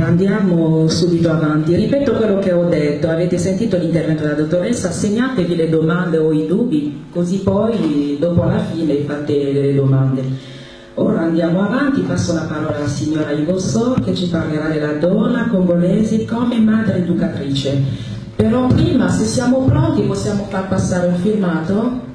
andiamo subito avanti. Ripeto quello che ho detto, avete sentito l'intervento della dottoressa, segnatevi le domande o i dubbi, così poi dopo alla fine fate le domande. Ora andiamo avanti, passo la parola alla signora Igossor che ci parlerà della donna congolese come madre educatrice. Però prima, se siamo pronti, possiamo far passare un filmato?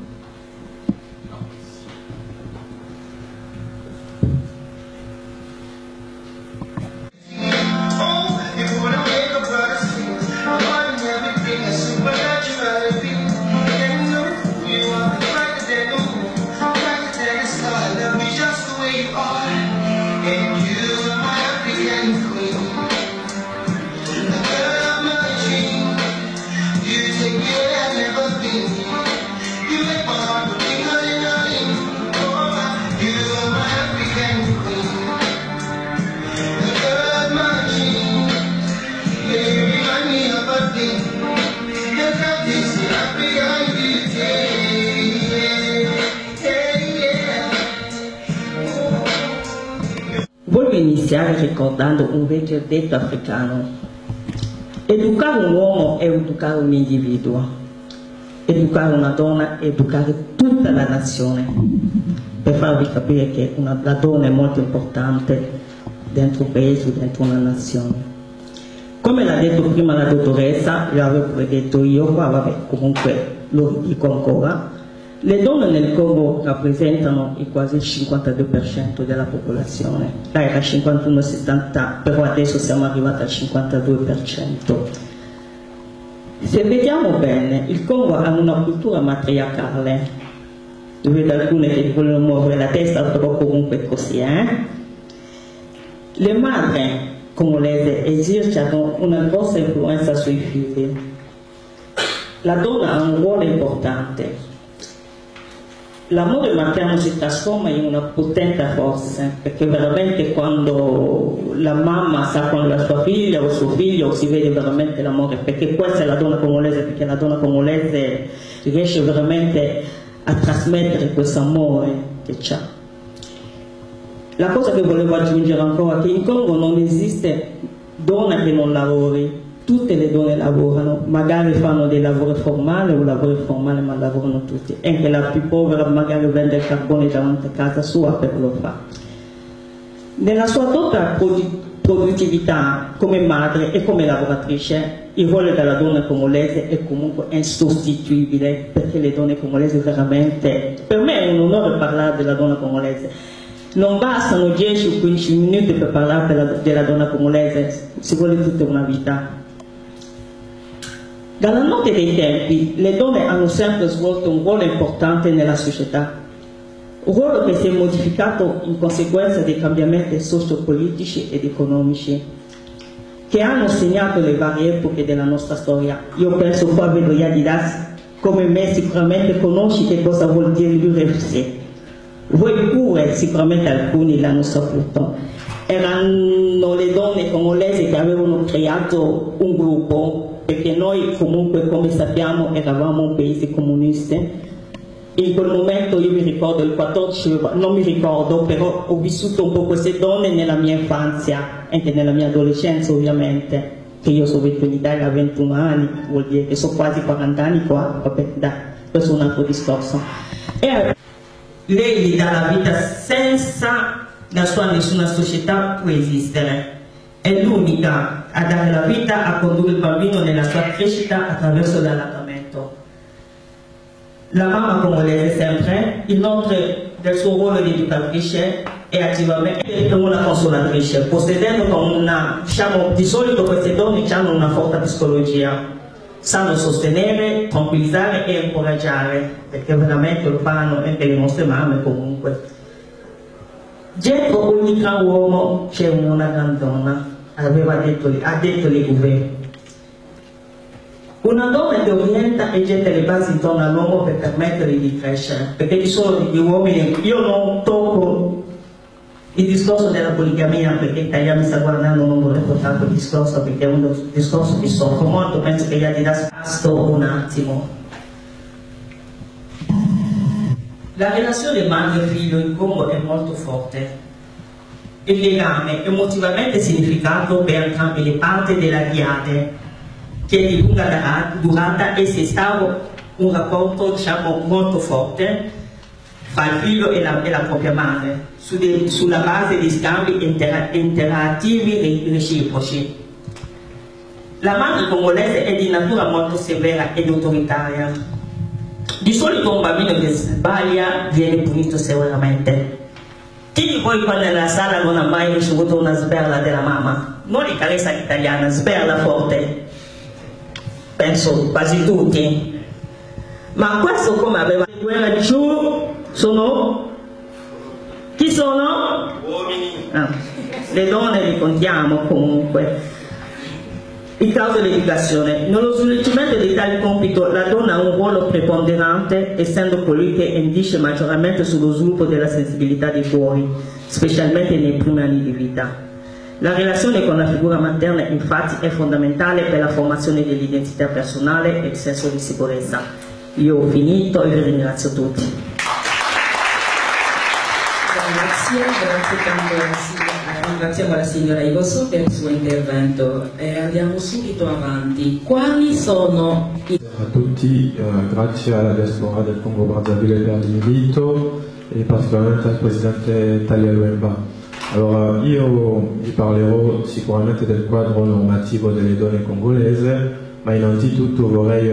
Voglio iniziare ricordando un vecchio detto africano: educare un uomo è educare un individuo, educare una donna è educare tutta la nazione, per farvi capire che la donna è molto importante dentro un paese, dentro una nazione. Come l'ha detto prima la dottoressa, l'avevo predetto io qua, vabbè, comunque lo dico ancora, le donne nel Congo rappresentano quasi il 52% della popolazione, là era 51-70, però adesso siamo arrivati al 52%. Se vediamo bene, il Congo ha una cultura matriarcale, vedo alcune che vogliono muovere la testa, però comunque è così, Le madri congolesi esercitano una grossa influenza sui figli. La donna ha un ruolo importante. L'amore materno si trasforma in una potente forza, perché veramente quando la mamma sta con la sua figlia o suo figlio si vede veramente l'amore, perché questa è la donna congolese, perché la donna congolese riesce veramente a trasmettere questo amore che ha. La cosa che volevo aggiungere ancora è che in Congo non esiste donna che non lavori, tutte le donne lavorano, magari fanno dei lavori formali o lavori informali, ma lavorano tutti. Anche la più povera magari vende il carbone davanti a casa sua per lo fare. Nella sua doppia produttività come madre e come lavoratrice, il ruolo della donna congolese è comunque insostituibile, perché le donne congolesi veramente, per me è un onore parlare della donna congolese. Non bastano 10 o 15 minuti per parlare della donna congolese, ci vuole tutta una vita. Dalla notte dei tempi le donne hanno sempre svolto un ruolo importante nella società, un ruolo che si è modificato in conseguenza dei cambiamenti sociopolitici ed economici che hanno segnato le varie epoche della nostra storia. Io penso qua vedo Yadidas, come me sicuramente conosci che cosa vuol dire l'URFC. Voi pure sicuramente alcuni l'hanno saputo. Erano le donne congolesi che avevano creato un gruppo, perché noi comunque, come sappiamo, eravamo un paese comunista. In quel momento io mi ricordo il 14, non mi ricordo, però ho vissuto un po' queste donne nella mia infanzia, anche nella mia adolescenza ovviamente, che io sono venuta in Italia a 21 anni, vuol dire che sono quasi 40 anni qua, vabbè dai, questo è un altro discorso. E lei gli dà la vita senza la sua nessuna società può esistere. È l'unica a dare la vita, a condurre il bambino nella sua crescita attraverso l'allattamento. La mamma congolese sempre, inoltre del suo ruolo di educatrice, è attivamente una consolatrice, possedendo con una, diciamo, di solito queste donne hanno una forte psicologia, sanno sostenere, tranquillizzare e incoraggiare, perché veramente lo fanno anche le nostre mamme comunque. Dietro ogni gran uomo c'è una gran donna, ha detto Legouvé. Una donna che orienta e getta le basi intorno all'uomo per permettergli di crescere, perché di solito gli uomini, io non tocco il discorso della poligamia, perché Italia mi sta guardando, non vorrei portare quel discorso perché è un discorso che soffro molto, penso che gli ha di da spasto un attimo. La relazione madre-figlio in Congo è molto forte. il legame emotivamente significato per entrambe le parti della Diade, che è di lunga durata e si stava un rapporto, diciamo, molto forte fra il figlio e la propria madre, sulla base di scambi interattivi reciproci. La madre congolese è di natura molto severa ed autoritaria. Di solito un bambino che sbaglia viene punito severamente. Chi di voi quando nella sala non ha mai ricevuto una sberla della mamma? Non di carezza italiana, sberla forte. Penso quasi tutti. Ma questo come aveva guerra giù sono? Chi sono? Uomini. Le donne li contiamo comunque. In causa dell'educazione, nello svolgimento di tali compito la donna ha un ruolo preponderante, essendo colui che indisce maggiormente sullo sviluppo della sensibilità dei cuori, specialmente nei primi anni di vita. La relazione con la figura materna infatti è fondamentale per la formazione dell'identità personale e il senso di sicurezza. Io ho finito e vi ringrazio tutti. Grazie tanto. Ringraziamo la signora Igoso per il suo intervento e andiamo subito avanti. Quali sono i... A tutti, grazie alla diaspora del Congo Brazzaville per l'invito e particolarmente al presidente Talia Luemba. Allora, io vi parlerò sicuramente del quadro normativo delle donne congolese, ma innanzitutto vorrei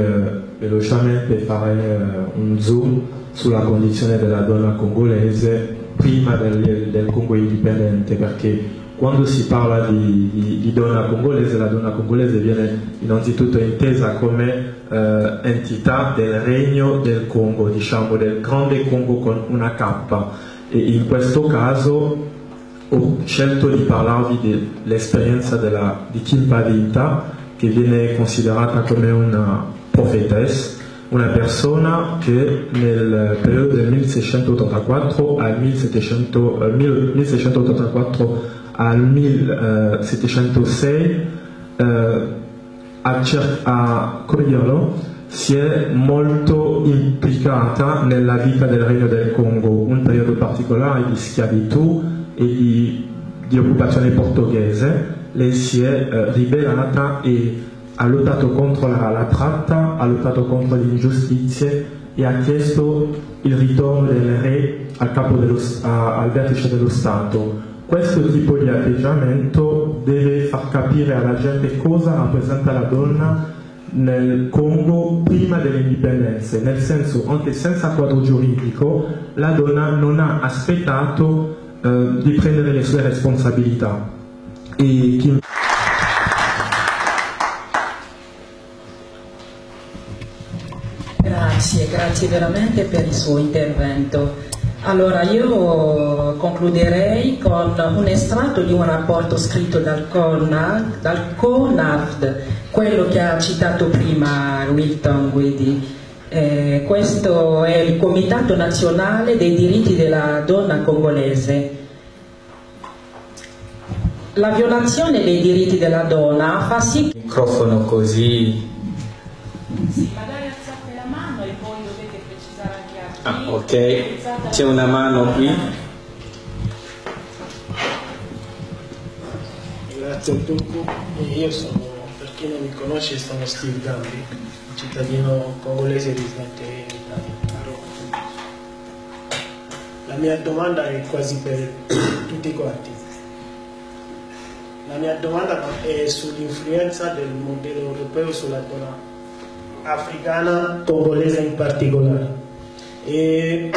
velocemente fare un zoom sulla condizione della donna congolese prima del Congo indipendente, perché quando si parla di donna congolese, la donna congolese viene innanzitutto intesa come entità del regno del Congo, diciamo del grande Congo con una K, e in questo caso ho scelto di parlarvi dell'esperienza di Kimpa Vinta, che viene considerata come una prophetessa, una persona che nel periodo del 1684 al 1706 come dirlo, si è molto implicata nella vita del Regno del Congo, un periodo particolare di schiavitù e di occupazione portoghese. Lei si è ribellata e ha lottato contro la tratta, ha lottato contro le ingiustizie e ha chiesto il ritorno del re al vertice dello Stato. Questo tipo di atteggiamento deve far capire alla gente cosa rappresenta la donna nel Congo prima dell'indipendenza, nel senso, anche senza quadro giuridico, la donna non ha aspettato di prendere le sue responsabilità. Grazie veramente per il suo intervento. Allora io concluderei con un estratto di un rapporto scritto dal CONAVD, quello che ha citato prima Wilton Guidi. Questo è il Comitato Nazionale dei Diritti della Donna Congolese. La violazione dei diritti della donna fa sì che... Il microfono così... Sì, magari alzate la mano e poi dovete precisare anche a chi. Ok, c'è una mano qui. Grazie a tutti. Io sono, per chi non mi conosce, sono Steve Gambi, cittadino congolese residente in Italia. La mia domanda è quasi per tutti quanti. La mia domanda è sull'influenza del modello europeo sulla donna africana, congolese in particolare. E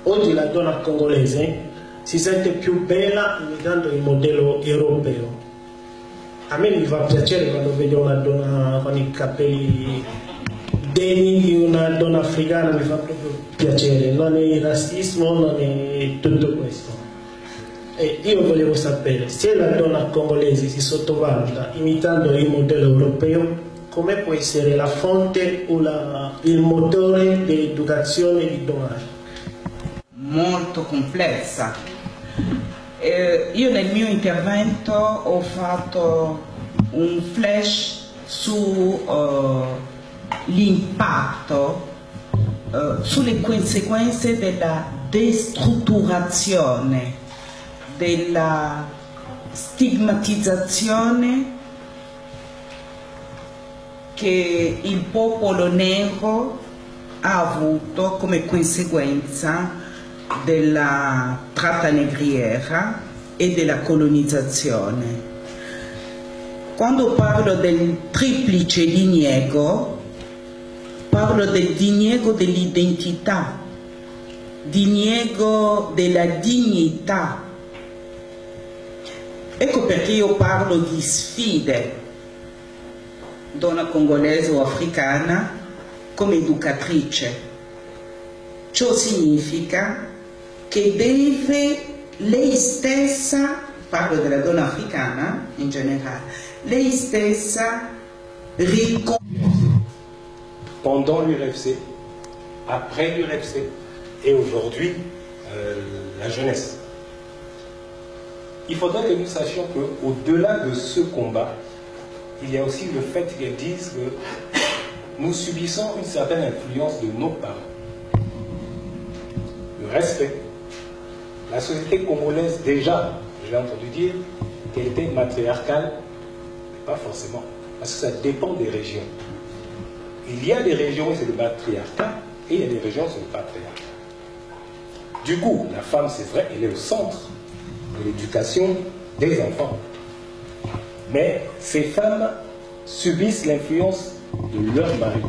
oggi la donna congolese si sente più bella imitando il modello europeo. A me mi fa piacere quando vedo una donna con i capelli degni di una donna africana, mi fa proprio piacere, non è il razzismo, non è tutto questo. E io volevo sapere, se la donna congolese si sottovaluta imitando il modello europeo, come può essere la fonte o il motore dell'educazione di domani? Molto complessa. Io nel mio intervento ho fatto un flash sull'impatto, sulle conseguenze della destrutturazione della stigmatizzazione che il popolo nero ha avuto come conseguenza della tratta nigriera e della colonizzazione. Quando parlo del triplice diniego, parlo del diniego dell'identità, diniego della dignità. Ecco perché io parlo di sfide, donna congolese o africana, come educatrice. Ciò significa che deve lei stessa, parlo della donna africana in generale, lei stessa pendant l'URFC, après l'URFC et aujourd'hui la jeunesse. Il faudrait que nous sachions qu'au-delà de ce combat, il y a aussi le fait qu'elles disent que nous subissons une certaine influence de nos parents. Le respect. La société congolaise, déjà, j'ai entendu dire qu'elle était matriarcale, mais pas forcément, parce que ça dépend des régions. Il y a des régions où c'est le matriarcat et il y a des régions où c'est le patriarcat. Du coup, la femme, c'est vrai, elle est au centre de l'éducation des enfants. Mais ces femmes subissent l'influence de leur mari.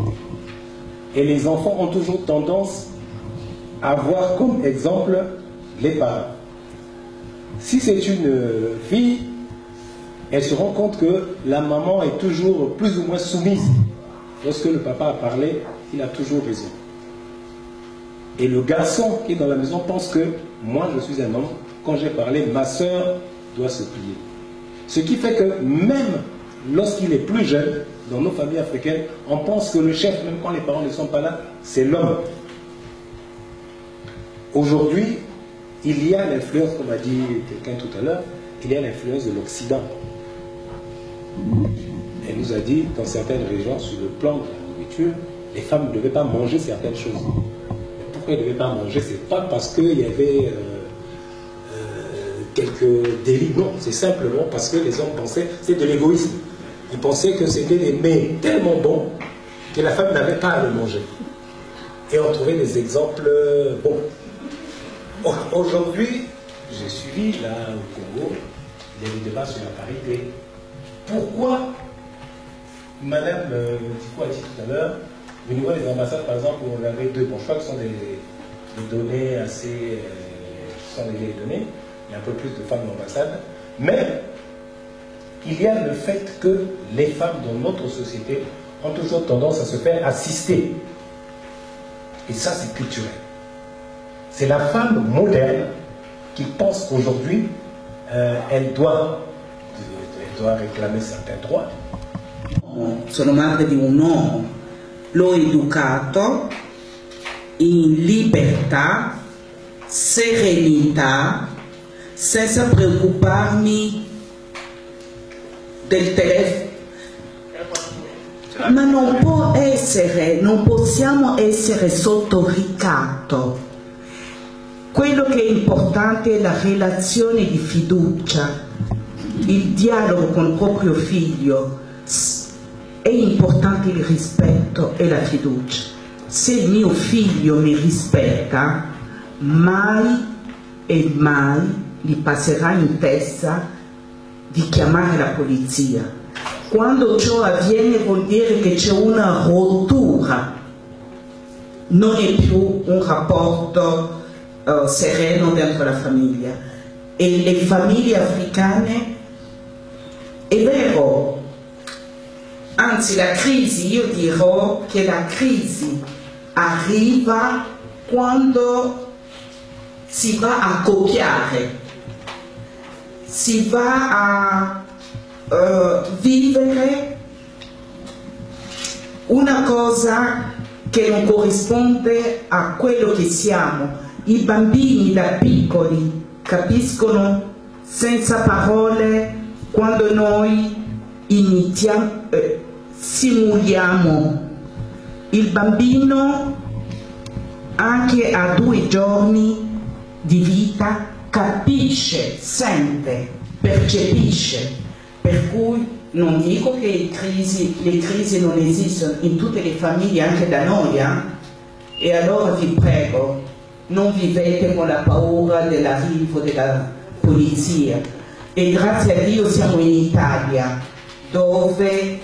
Et les enfants ont toujours tendance à voir comme exemple les parents. Si c'est une fille, elle se rend compte que la maman est toujours plus ou moins soumise. Lorsque le papa a parlé, il a toujours raison. Et le garçon qui est dans la maison pense que moi je suis un homme, quand j'ai parlé, ma soeur doit se plier. Ce qui fait que même lorsqu'il est plus jeune, dans nos familles africaines, on pense que le chef, même quand les parents ne sont pas là, c'est l'homme. Aujourd'hui, il y a l'influence, comme a dit quelqu'un tout à l'heure, il y a l'influence de l'Occident. Elle nous a dit, dans certaines régions, sur le plan de la nourriture, les femmes ne devaient pas manger certaines choses. Mais pourquoi elles ne devaient pas manger? Ce n'est pas parce qu'il y avait quelques délits, non. C'est simplement parce que les hommes pensaient, c'est de l'égoïsme. Ils pensaient que c'était des mets tellement bons que la femme n'avait pas à le manger. Et on trouvait des exemples bons. Aujourd'hui, j'ai suivi là au Congo, il y a des débats sur la parité. Pourquoi Madame Diko a dit tout à l'heure, au niveau des ambassades, par exemple, où on avait deux, bon, je crois que ce sont des données assez, ce sont des vieilles données, il y a un peu plus de femmes d'ambassade, mais il y a le fait que les femmes dans notre société ont toujours tendance à se faire assister. Et ça, c'est culturel. C'est la femme moderne qui pense qu'aujourd'hui, elle doit réclamer certains droits. Sono madre di un uomo, l'ho educato in libertà, serenità, senza preoccuparmi del telefono. Ma non può essere, non possiamo essere sotto ricatto. Quello che è importante è la relazione di fiducia, il dialogo con il proprio figlio. È importante il rispetto e la fiducia. Se il mio figlio mi rispetta, mai e mai gli passerà in testa di chiamare la polizia. Quando ciò avviene vuol dire che c'è una rottura, non è più un rapporto sereno dentro la famiglia. E le famiglie africane, è vero, anzi la crisi, io dirò che la crisi arriva quando si va a copiare, si va a vivere una cosa che non corrisponde a quello che siamo. I bambini da piccoli capiscono senza parole quando noi iniziamo, simuliamo. Il bambino anche a 2 giorni di vita capisce capisce, sente, percepisce, per cui non dico che le crisi non esistono in tutte le famiglie, anche da noi, e allora vi prego, non vivete con la paura dell'arrivo della polizia. E grazie a Dio siamo in Italia, dove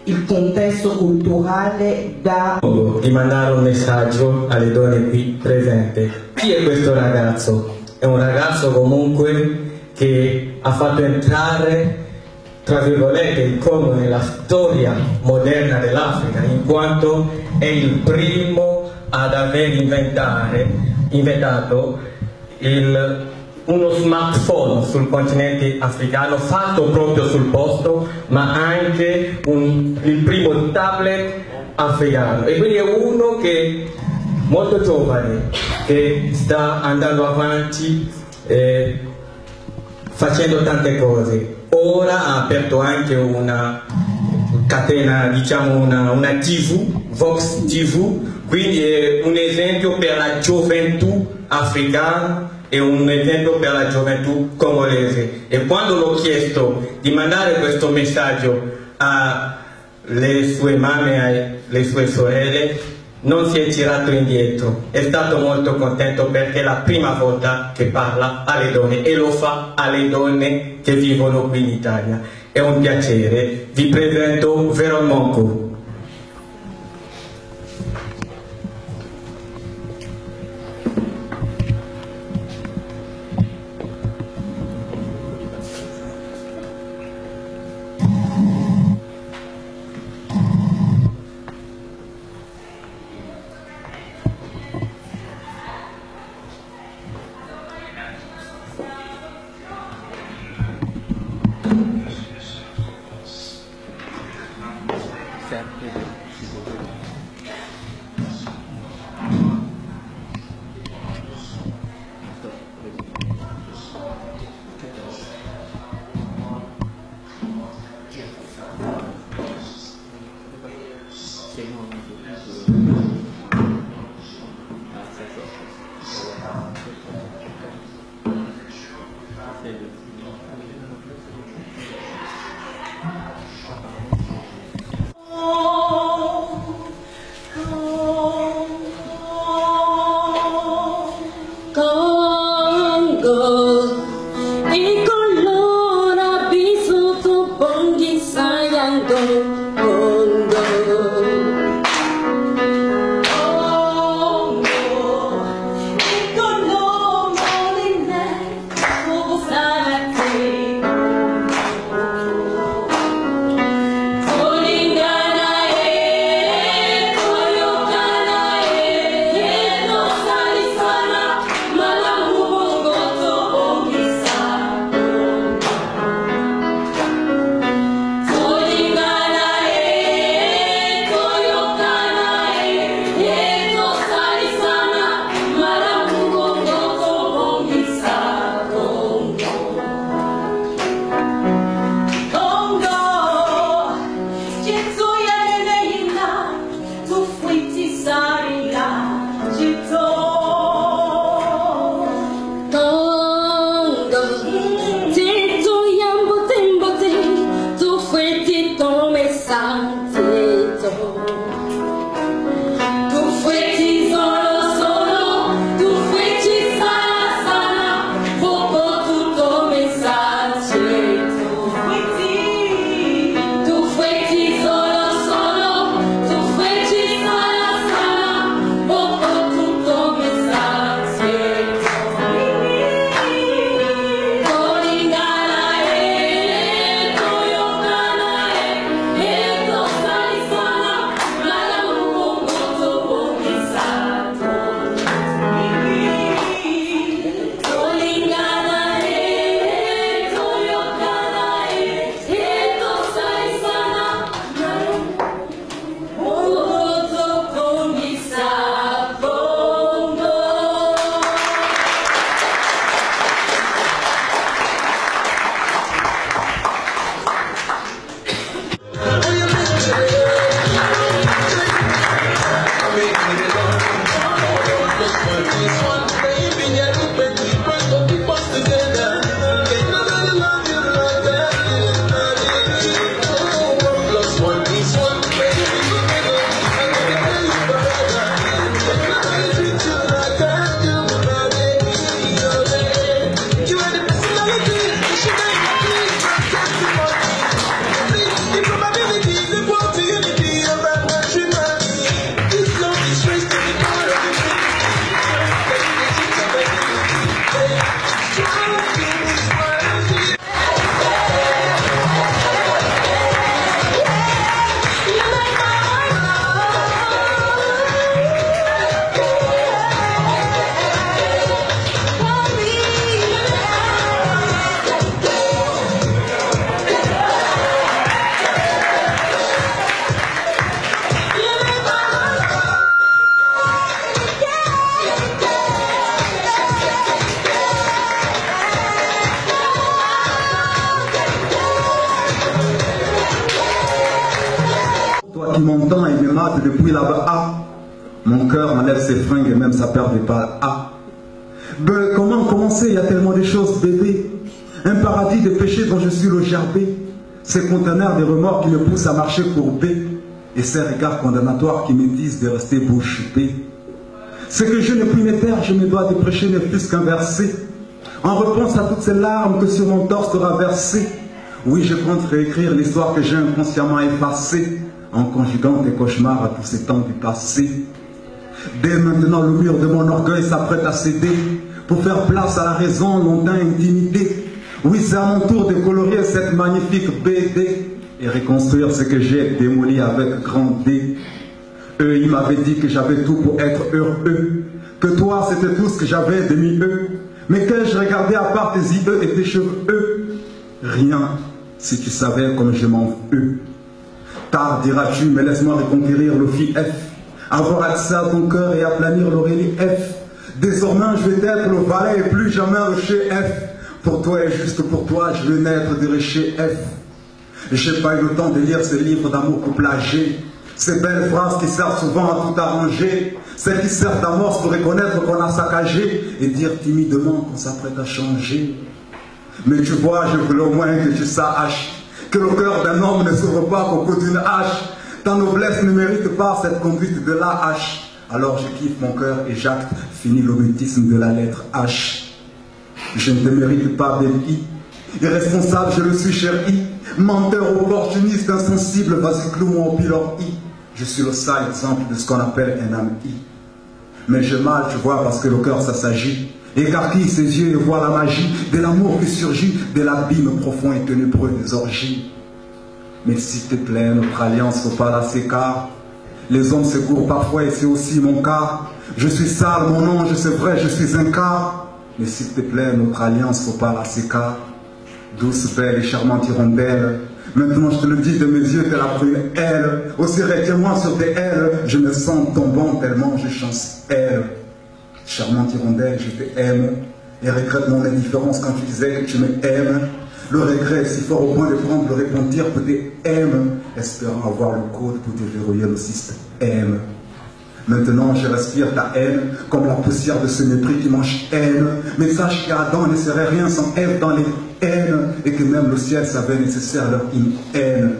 il contesto culturale dà... Di mandare un messaggio alle donne qui presenti. Chi è questo ragazzo? È un ragazzo comunque che ha fatto entrare, tra virgolette, il Congo nella storia moderna dell'Africa, in quanto è il primo ad aver inventato uno smartphone sul continente africano, fatto proprio sul posto, ma anche il primo tablet africano. E quindi è uno che molto giovane, che sta andando avanti facendo tante cose. Ora ha aperto anche una catena, diciamo una TV, Vox TV, quindi è un esempio per la gioventù africana e un esempio per la gioventù congolese. E quando l'ho chiesto di mandare questo messaggio alle sue mamme, alle sue sorelle, non si è tirato indietro, è stato molto contento perché è la prima volta che parla alle donne e lo fa alle donne che vivono qui in Italia. È un piacere, vi presento Veron Monco. qui m'entend et me mate depuis là-bas. Ah, mon cœur enlève ses fringues et même sa paire de balles. Ah, ben, comment commencer? Il y a tellement de choses, bébé. Un paradis de péchés dont je suis le gerbé. Ces conteneurs de remords qui me poussent à marcher courbé. Et ces regards condamnatoires qui me disent de rester bouche bée. C'est que je ne puis me taire, je me dois de prêcher ne plus qu'un verset. En réponse à toutes ces larmes que sur mon torse sera versées. Oui, je compte réécrire l'histoire que j'ai inconsciemment effacée, en conjuguant tes cauchemars à tous ces temps du passé. Dès maintenant, le mur de mon orgueil s'apprête à céder, pour faire place à la raison longtemps intimidée. Oui, c'est à mon tour de colorier cette magnifique BD, et reconstruire ce que j'ai démoli avec grand D. Eux, ils m'avaient dit que j'avais tout pour être heureux, que toi, c'était tout ce que j'avais de mieux. Mais qu'ai-je regardé à part tes yeux et tes cheveux? Rien, si tu savais comme je m'en veux. Tard diras-tu, mais laisse-moi reconquérir le FIF, avoir accès à ton cœur et aplanir le relief. Désormais, je vais être le valet et plus jamais le chef. Pour toi et juste pour toi, je vais naître de chez F. Je n'ai pas eu le temps de lire ces livres d'amour couplagé, ces belles phrases qui servent souvent à tout arranger, celles qui servent d'amorce pour reconnaître qu'on a saccagé et dire timidement qu'on s'apprête à changer. Mais tu vois, je voulais au moins que tu saches que le cœur d'un homme ne s'ouvre pas qu'au coup d'une hache. Ta noblesse ne mérite pas cette conduite de la hache. Alors je kiffe mon cœur et j'acte, fini l'obétisme de la lettre H. Je ne te mérite pas, baby. Irresponsable, je le suis, chéri. Menteur, opportuniste, insensible, vas-y, cloue-moi au pilori. Je suis le sale exemple de ce qu'on appelle un ami. Mais j'ai mal, tu vois, parce que le cœur, ça s'agit. Écarquille ses yeux et voit la magie de l'amour qui surgit de l'abîme profond et ténébreux des orgies. Mais s'il te plaît, notre alliance, faut pas la s'écart. Les hommes se courent parfois et c'est aussi mon cas. Je suis sale, mon ange, c'est vrai, je suis un cas. Mais s'il te plaît, notre alliance, faut pas la s'écart. Douce, belle et charmante hirondelle, maintenant je te le dis de mes yeux, t'es la brune aile. Aussi retiens-moi sur tes ailes, je me sens tombant tellement je chancelle. Charmante hirondelle, je t'aime, et regrette mon indifférence quand tu disais que tu m'aimes. Le regret est si fort au point de prendre le repentir pour tes aimes, espérant avoir le code pour déverrouiller le système. Maintenant, je respire ta haine, comme la poussière de ce mépris qui m'enchaîne. Mais sache qu'Adam ne serait rien sans Ève dans les haines, et que même le ciel savait nécessaire leur haine.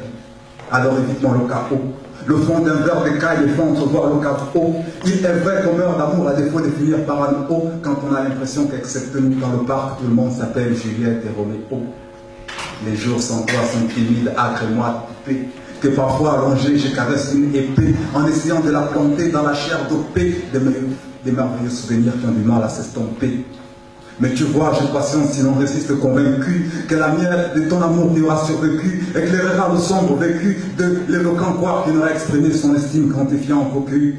Alors évitons le chaos. Le fond d'un verre de caille et fait entrevoir le chaos. Il est vrai qu'on meurt d'amour à défaut de finir par un haut, quand on a l'impression qu'excepté nous dans le parc, tout le monde s'appelle Juliette et Roméo. Les jours sans toi sont timides, âcres et moites, poupées. Que parfois allongé, je caresse une épée en essayant de la planter dans la chair dopée des merveilleux souvenirs qui ont du mal à s'estomper. Mais tu vois, j'ai patience, sinon résiste convaincu que la mienne de ton amour qui aura survécu éclairera le sombre vécu de l'éloquent quoi qui n'aura exprimé son estime quantifiant en cocu.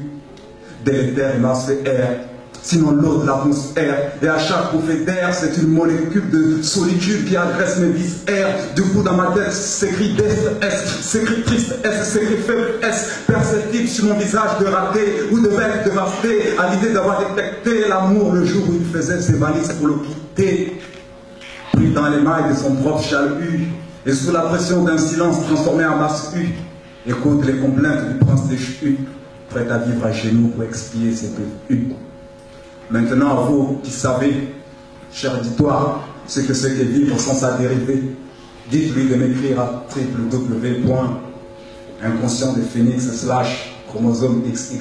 Délétère et masse fait air, sinon l'eau de l'atmosphère. Et à chaque bouffée d'air, c'est une molécule de solitude qui agresse mes viscères. Du coup, dans ma tête, s'écrit S, s'écrit triste S, s'écrit faible S, perceptible sur mon visage de raté ou de mec dévasté, à l'idée d'avoir détecté l'amour le jour où il faisait ses valises pour le quitter. Pris dans les mailles de son propre chalut, et sous la pression d'un silence transformé en masse U, écoute les complaintes du prince déchu, prêt à vivre à genoux pour expier ses péchés. Maintenant, vous qui savez, cher auditoire, ce que c'est que vivre sans sa dérivée, dites-lui de m'écrire à www.inconscient de Phoenix / chromosome XY.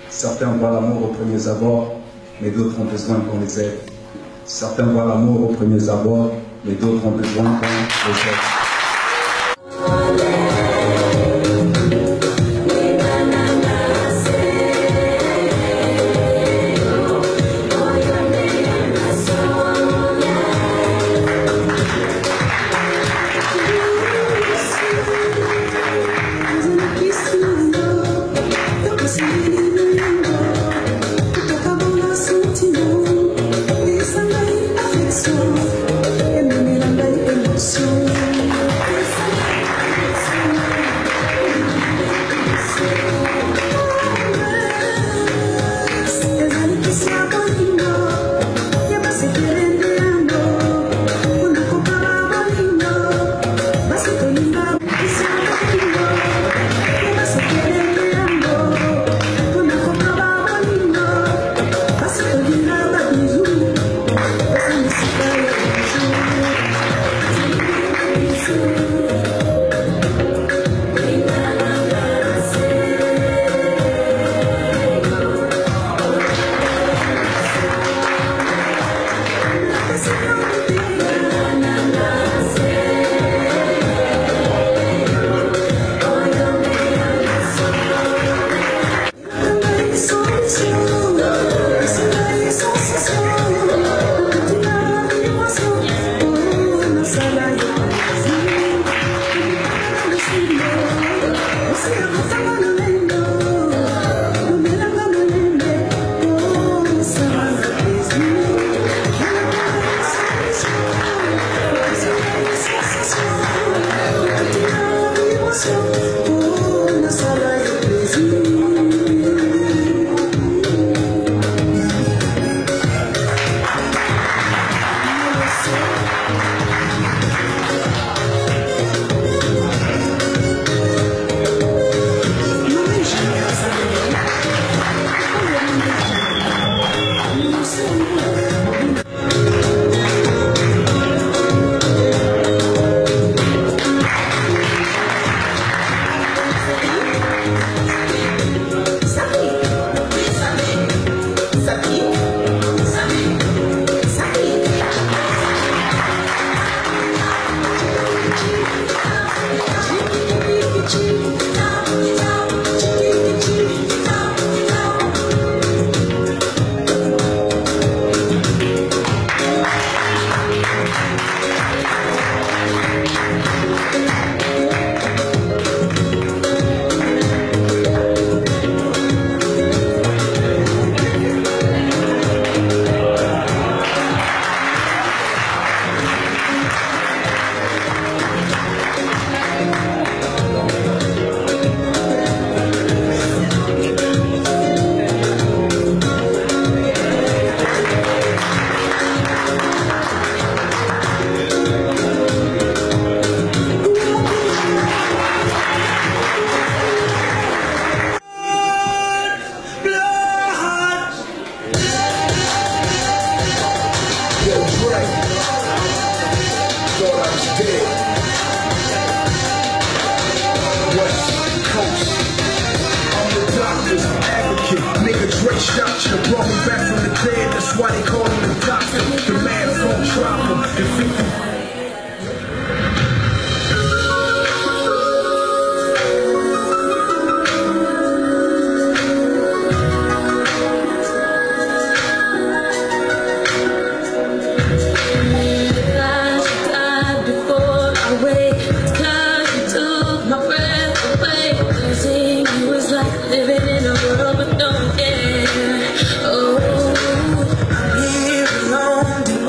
Certains voient l'amour aux premiers abords, mais d'autres ont besoin qu'on les aide. Certains voient l'amour aux premiers abords, mais d'autres ont besoin qu'on les aide. Basi Living in a world with no care. Oh, I'm here alone.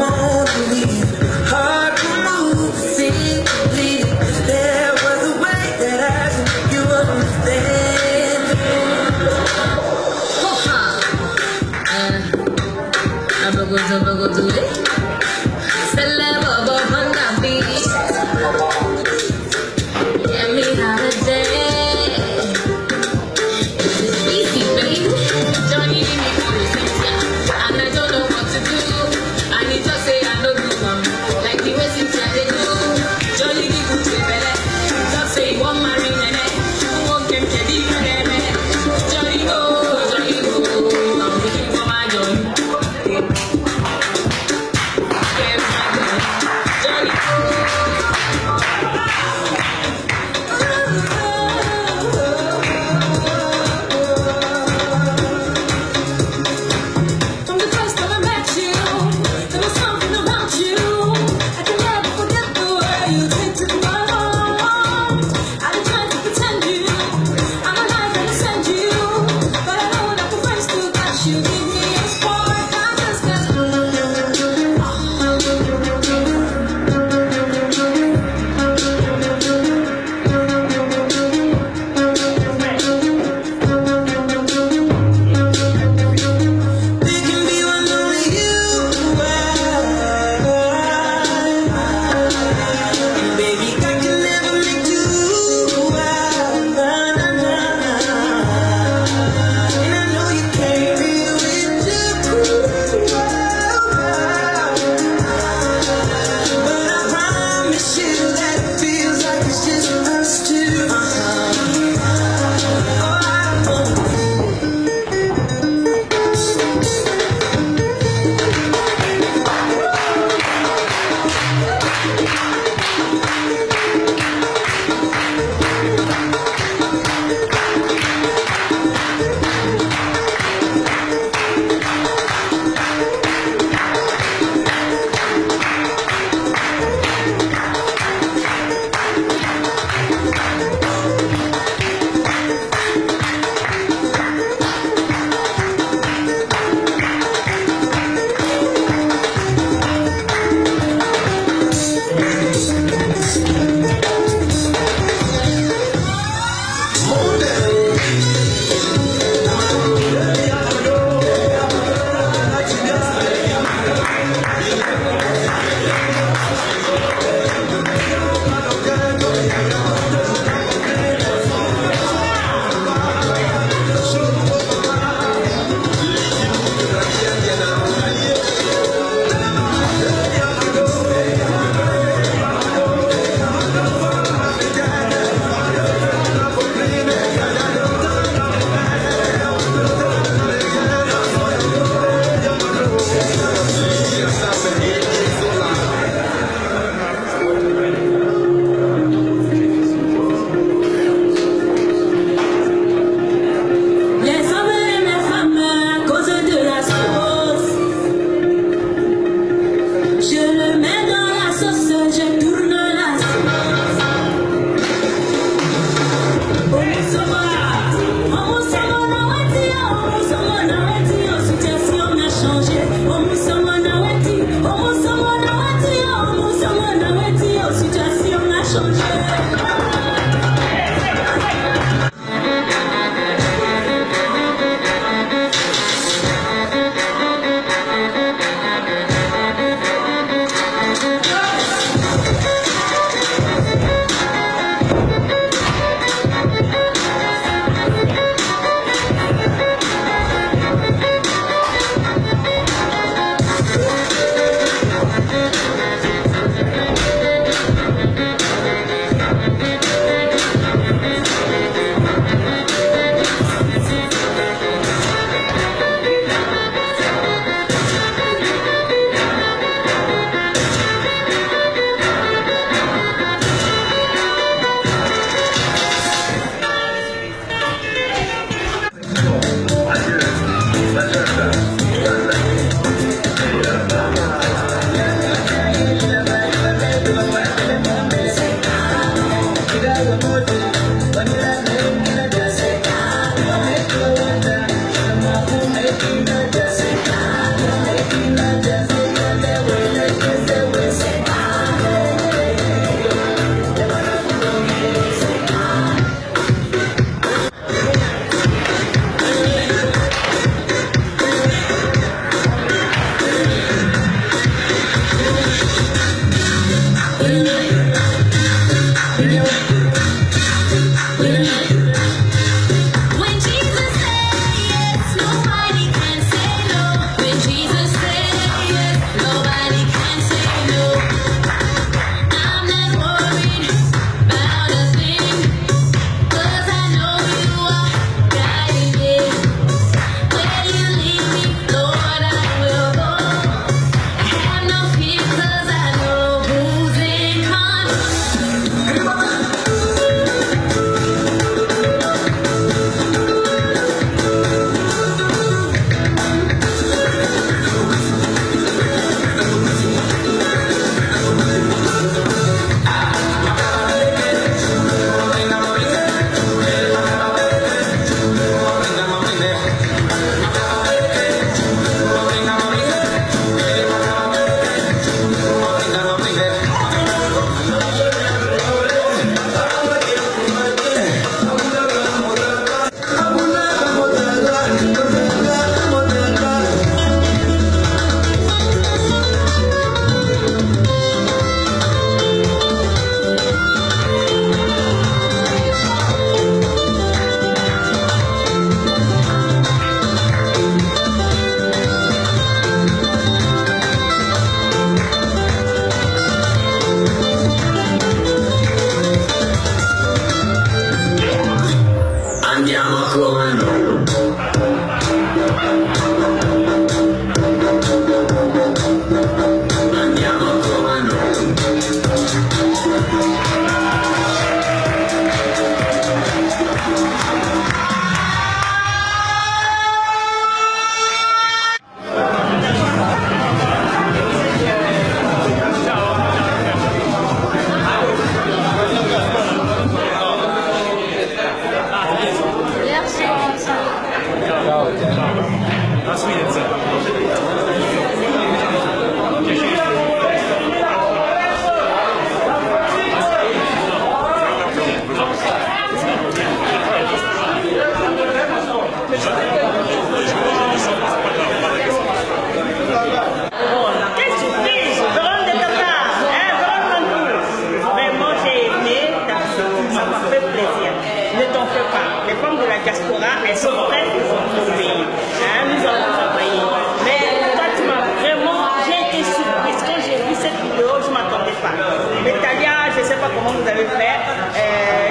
elles sont prêtes pour nous payer. Hein, nous allons travailler. Mais toi, tu m'as vraiment, j'ai été surprise quand j'ai vu cette vidéo, je ne m'attendais pas. Mais Talia, je ne sais pas comment vous avez fait.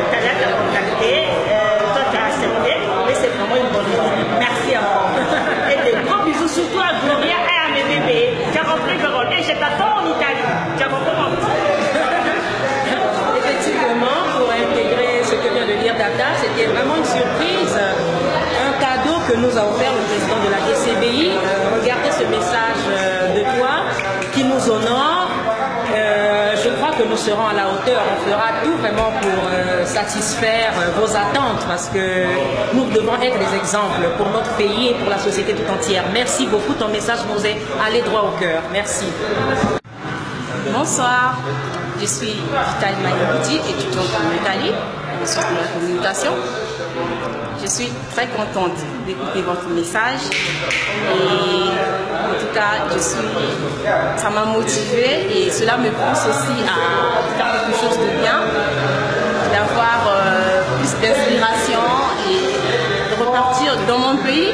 Talia t'a contacté, toi tu as accepté, mais c'est vraiment une bonne chose. Merci encore. Et des gros bisous, surtout à Gloria et à mes bébés. Tu as compris, Vérone, et je t'attends en Italie. Tu as compris, mon petit. Effectivement, pour intégrer ce que vient de dire Dada, c'était vraiment une surprise, un cadeau que nous a offert le président de la DCBI. Regardez ce message de toi qui nous honore. Je crois que nous serons à la hauteur. On fera tout vraiment pour satisfaire vos attentes parce que nous devons être des exemples pour notre pays et pour la société tout entière. Merci beaucoup. Ton message nous est allé droit au cœur. Merci. Bonsoir, je suis Vitali Mayouti, étudiante en Italie, en sciences de la communication. Je suis très contente d'écouter votre message et en tout cas, ça m'a motivée et cela me pousse aussi à faire quelque chose de bien, d'avoir plus d'inspiration et de repartir dans mon pays,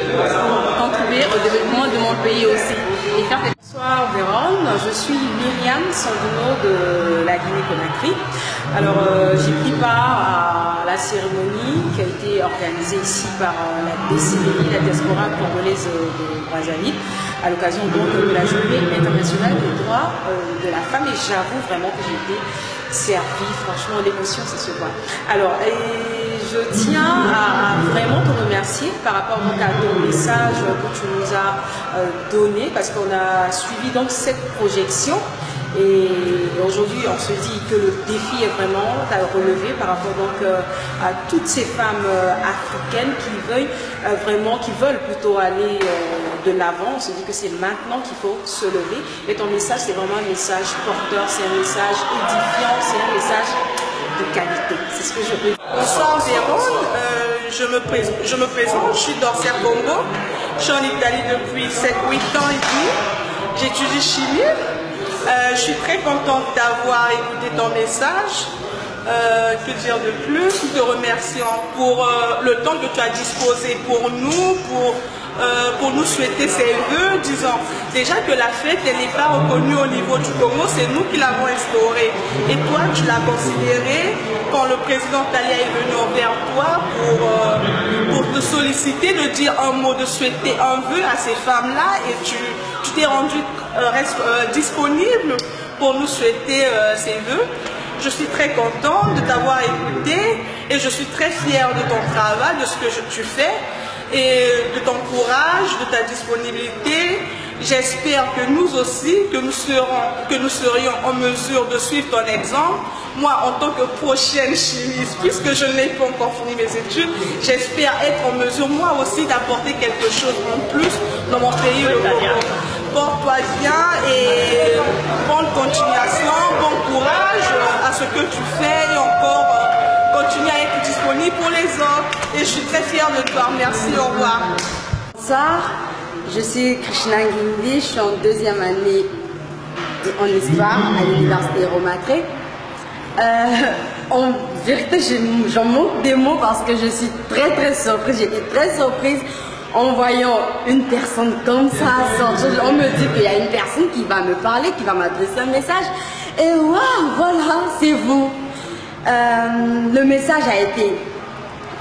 contribuer au développement de mon pays aussi. Et faire quelque... Bonsoir Vérone, je suis Myriam Sandino de la Guinée-Conakry. Alors j'ai pris part à la cérémonie qui a été organisée ici par la DCBI, la diaspora congolaise de Brazzaville, à l'occasion donc de la journée internationale des droits de la femme. Et j'avoue vraiment que j'ai été servie, franchement l'émotion ça se voit. Alors je tiens à vraiment te remercier par rapport à ton message que tu nous as donné parce qu'on a suivi donc cette projection et aujourd'hui on se dit que le défi est vraiment à relever par rapport donc à toutes ces femmes africaines qui veulent plutôt aller de l'avant. On se dit que c'est maintenant qu'il faut se lever et ton message c'est vraiment un message porteur, c'est un message édifiant, c'est un message de qualité. C'est ce que je veux dire. Bonsoir Vérone, je me présente, je suis Dorcia Congo, je suis en Italie depuis 7-8 ans et demi, j'étudie chimie, je suis très contente d'avoir écouté ton message, que dire de plus, te remercions pour le temps que tu as disposé pour nous souhaiter ces vœux, disons déjà que la fête n'est pas reconnue au niveau du Congo, c'est nous qui l'avons instaurée. Et toi, tu l'as considéré quand le président Talia est venu vers toi pour te solliciter de dire un mot, de souhaiter un vœu à ces femmes-là et tu t'es rendu disponible pour nous souhaiter ces vœux. Je suis très contente de t'avoir écouté et je suis très fière de ton travail, de ce que tu fais et de ton courage, de ta disponibilité. J'espère que nous aussi, que nous serions en mesure de suivre ton exemple. Moi, en tant que prochaine chimiste, puisque je n'ai pas encore fini mes études, j'espère être en mesure, moi aussi, d'apporter quelque chose en plus dans mon pays, le Congo. Porte-toi bien et bonne continuation, bon courage à ce que tu fais et encore continue à être disponible pour les autres. Et je suis très fière de toi. Merci, au revoir. Bonsoir, je suis Krishna Ngindi, je suis en deuxième année en histoire à l'université Romacré. En vérité, j'en manque des mots parce que je suis très surprise. J'étais très surprise en voyant une personne comme ça sortir. On me dit qu'il y a une personne qui va me parler, qui va m'adresser un message. Et waouh, voilà, c'est vous. Le message a été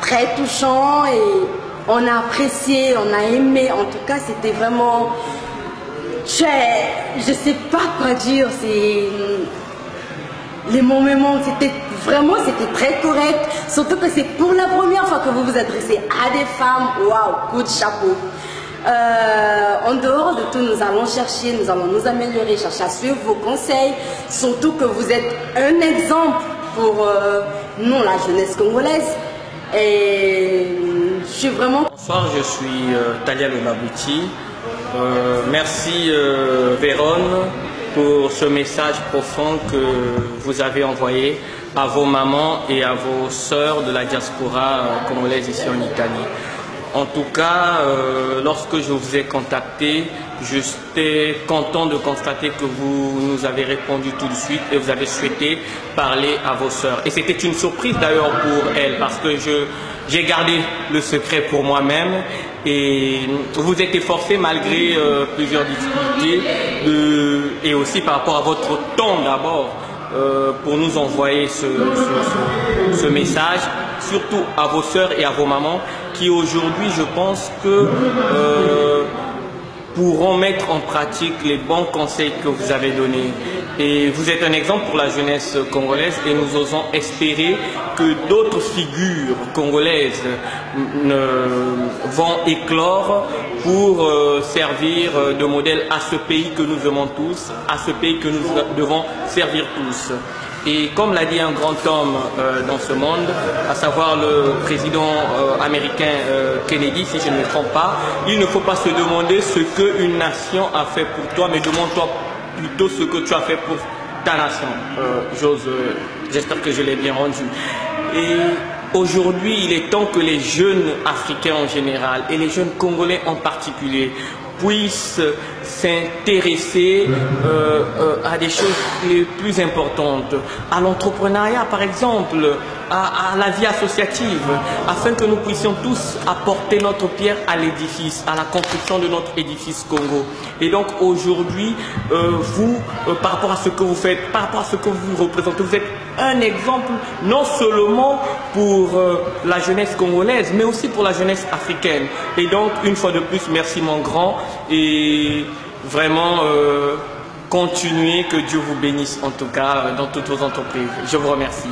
très touchant et on a apprécié, on a aimé. En tout cas, c'était vraiment... Je sais pas quoi dire. Les moments, c'était très correct. Surtout que c'est pour la première fois que vous vous adressez à des femmes. Waouh, coup de chapeau. En dehors de tout, nous allons nous améliorer, chercher à suivre vos conseils. Surtout que vous êtes un exemple pour nous, la jeunesse congolaise. Et je suis vraiment... Bonsoir, je suis Talia Lemabouti. Merci Vérone pour ce message profond que vous avez envoyé à vos mamans et à vos sœurs de la diaspora congolaise ici en Italie. En tout cas, lorsque je vous ai contacté, j'étais content de constater que vous nous avez répondu tout de suite et vous avez souhaité parler à vos sœurs. Et c'était une surprise d'ailleurs pour elles parce que j'ai gardé le secret pour moi-même et vous êtes efforcé malgré plusieurs difficultés et aussi par rapport à votre temps d'abord pour nous envoyer ce message, surtout à vos sœurs et à vos mamans qui aujourd'hui, je pense que pourront mettre en pratique les bons conseils que vous avez donnés. Et vous êtes un exemple pour la jeunesse congolaise et nous osons espérer que d'autres figures congolaises vont éclore pour servir de modèle à ce pays que nous aimons tous, à ce pays que nous devons servir tous. Et comme l'a dit un grand homme dans ce monde, à savoir le président américain Kennedy, si je ne me trompe pas, il ne faut pas se demander ce qu'une nation a fait pour toi, mais demande-toi plutôt ce que tu as fait pour ta nation. J'espère que je l'ai bien rendu. Et aujourd'hui, il est temps que les jeunes africains en général et les jeunes congolais en particulier puissent s'intéresser à des choses les plus importantes, à l'entrepreneuriat par exemple, à la vie associative, afin que nous puissions tous apporter notre pierre à l'édifice, à la construction de notre édifice Congo. Et donc aujourd'hui, vous, par rapport à ce que vous faites, par rapport à ce que vous représentez, vous êtes un exemple non seulement pour la jeunesse congolaise, mais aussi pour la jeunesse africaine. Et donc, une fois de plus, merci mon grand, et vraiment continuez, que Dieu vous bénisse en tout cas dans toutes vos entreprises. Je vous remercie.